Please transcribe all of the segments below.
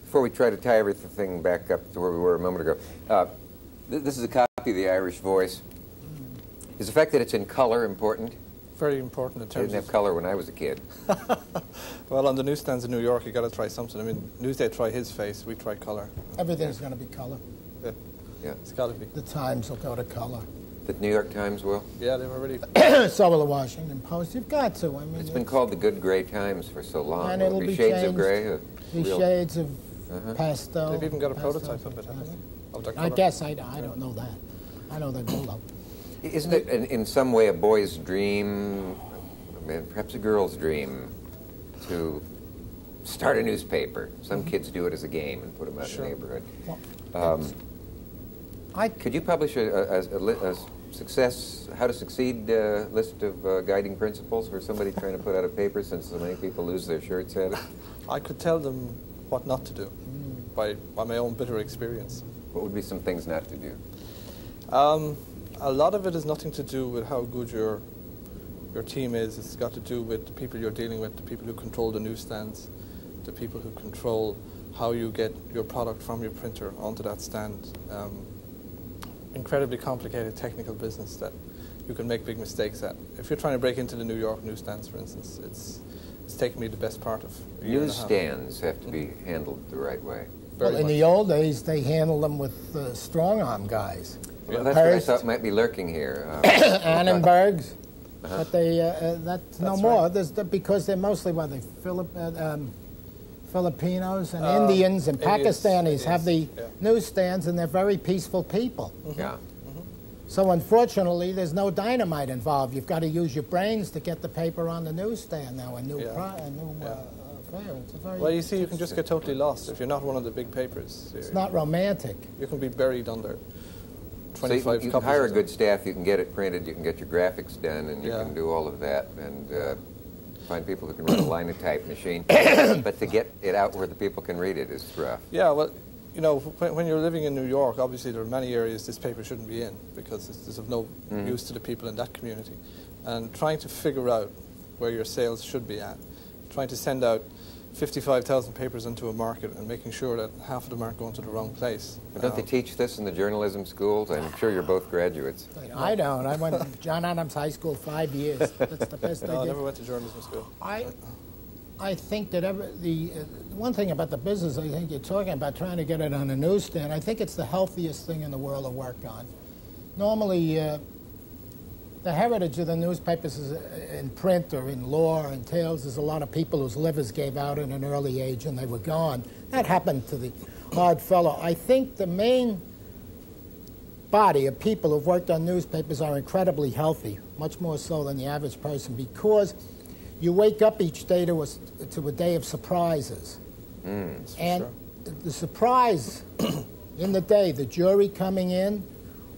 Before we try to tie everything back up to where we were a moment ago, this is a copy of the Irish Voice. Is the fact that it's in color important? Very important in terms of... I didn't have color when I was a kid. Well, on the newsstands in New York, you got to try something. I mean, Newsday try his face, we try color. Everything's going to be color. Yeah. Yeah. It's got to be. The Times will go to color. The New York Times will? Yeah, they've already... So will the Washington Post. You've got to. I mean, it's been called the Good Gray Times for so long. And it'll be shades changed. of gray. Shades of pastel. They've even got a prototype of it, haven't they? Of their I colour. guess I don't know that. I know they're low. Isn't it in some way a boy's dream, perhaps a girl's dream, to start a newspaper? Some kids do it as a game and put them out in the neighborhood. Well, could you publish a success, how to succeed list of guiding principles for somebody trying to put out a paper, since so many people lose their shirts at it? I could tell them what not to do by my own bitter experience. What would be some things not to do? A lot of it has nothing to do with how good your team is. It's got to do with the people you're dealing with, the people who control the newsstands, the people who control how you get your product from your printer onto that stand. Incredibly complicated technical business that you can make big mistakes at. If you're trying to break into the New York newsstands, for instance, it's taken me the best part of a year and a half. Newsstands have to be handled the right way. Well, in the old days, they handled them with strong-arm guys. Well, that's what I thought might be lurking here. Annenbergs. But that's no more. Because they're mostly, Filipinos and Indians and Pakistanis have the newsstands, and they're very peaceful people. Yeah. So unfortunately, there's no dynamite involved. You've got to use your brains to get the paper on the newsstand now. Well, you see, you can just get totally lost if you're not one of the big papers. It's not romantic. You can be buried under 25 so you copies. Hire a good staff, you can get it printed, you can get your graphics done, and you can do all of that, and find people who can run a linotype machine. But to get it out where the people can read it is rough. Yeah, well, you know, when you're living in New York, obviously there are many areas this paper shouldn't be in because it's of no use to the people in that community. And trying to figure out where your sales should be at, trying to send out 55,000 papers into a market and making sure that half of them aren't going to the wrong place. But don't they teach this in the journalism schools? I'm sure you're both graduates. I don't. I went to John Adams High School 5 years. That's the best I did. I never went to journalism school. I think that the one thing about the business, I think you're talking about trying to get it on a newsstand, I think it's the healthiest thing in the world to work on. Normally, the heritage of the newspapers is in print or in law and tales. There's a lot of people whose livers gave out at an early age and they were gone. That happened to the hard fellow. I think the main body of people who've worked on newspapers are incredibly healthy, much more so than the average person, because you wake up each day to a day of surprises. And the surprise in the day, the jury coming in,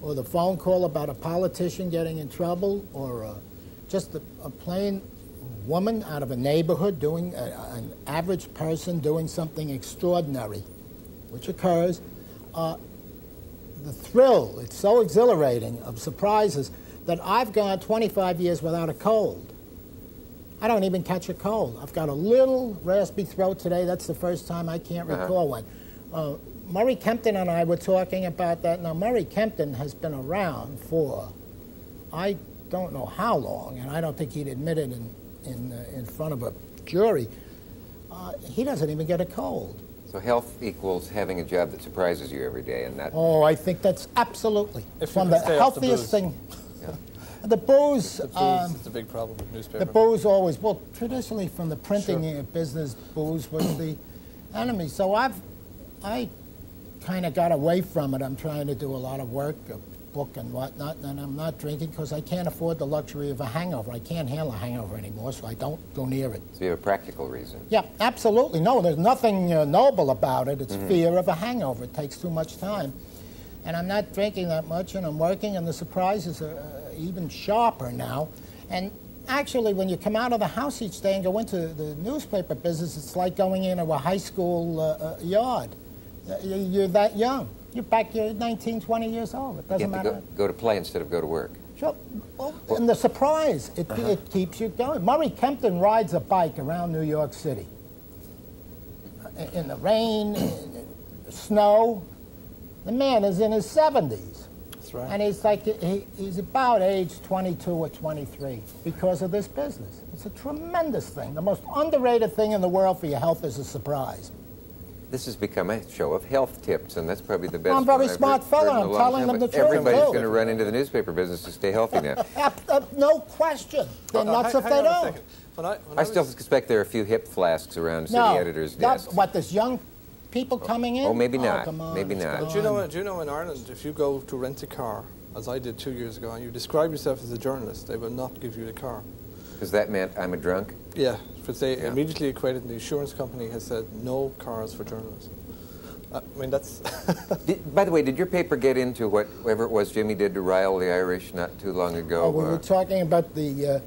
or the phone call about a politician getting in trouble, or just a plain woman out of a neighborhood doing, an average person doing something extraordinary, which occurs. The thrill, it's so exhilarating, of surprises that I've gone 25 years without a cold. I don't even catch a cold. I've got a little raspy throat today. That's the first time I can't recall one. Murray Kempton and I were talking about that. Now, Murray Kempton has been around for, I don't know how long, and I don't think he'd admit it in front of a jury. He doesn't even get a cold. So health equals having a job that surprises you every day, and that... Oh, I think that's absolutely one of the healthiest thing. The booze... The booze is the big problem with newspapers. The booze always... Well, traditionally from the printing business, booze was the enemy. So I kind of got away from it. I'm trying to do a lot of work, a book and whatnot, and I'm not drinking because I can't afford the luxury of a hangover. I can't handle a hangover anymore, so I don't go near it. So you have a practical reason. Yeah, absolutely. No, there's nothing noble about it. It's fear of a hangover. It takes too much time. And I'm not drinking that much, and I'm working, and the surprises are even sharper now. And actually, when you come out of the house each day and go into the newspaper business, it's like going into a high school yard. You're that young. You're 19, 20 years old. It doesn't matter. Go to play instead of go to work. Sure. Well, and the surprise, it keeps you going. Murray Kempton rides a bike around New York City. in the rain, in the snow. The man is in his 70s. That's right. And he's like, he's about age 22 or 23 because of this business. It's a tremendous thing. The most underrated thing in the world for your health is a surprise. This has become a show of health tips, and that's probably the best. I'm a very one I've smart heard fellow. in a I'm long telling time, them the but truth, everybody's too. going to run into the newspaper business to stay healthy now. No question. They're nuts if they Hang on a don't. second. When I still suspect there are a few hip flasks around city editors' desks. What, there's young people coming in? Oh, maybe not. Come on, Maybe it's not. gone. Do you know in Ireland, if you go to rent a car, as I did 2 years ago, and you describe yourself as a journalist, they will not give you the car. Because that meant I'm a drunk? Yeah, because they immediately equated, and the insurance company has said no cars for journalists. I mean, that's... By the way, did your paper get into whatever it was Jimmy did to rile the Irish not too long ago? Oh, we were talking about the...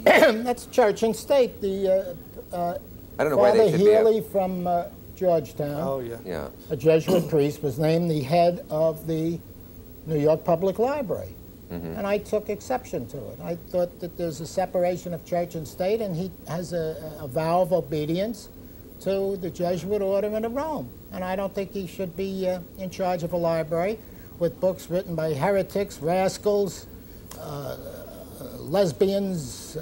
that's church and state. The I don't know why they Father should Healy from Georgetown, Oh, yeah. Yeah. a Jesuit priest, was named the head of the New York Public Library. And I took exception to it. I thought that there's a separation of church and state, and he has a vow of obedience to the Jesuit order in Rome. And I don't think he should be in charge of a library with books written by heretics, rascals, lesbians,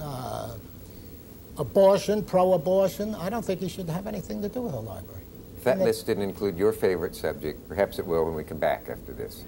abortion, pro-abortion. I don't think he should have anything to do with a library. If that list didn't include your favorite subject, perhaps it will when we come back after this.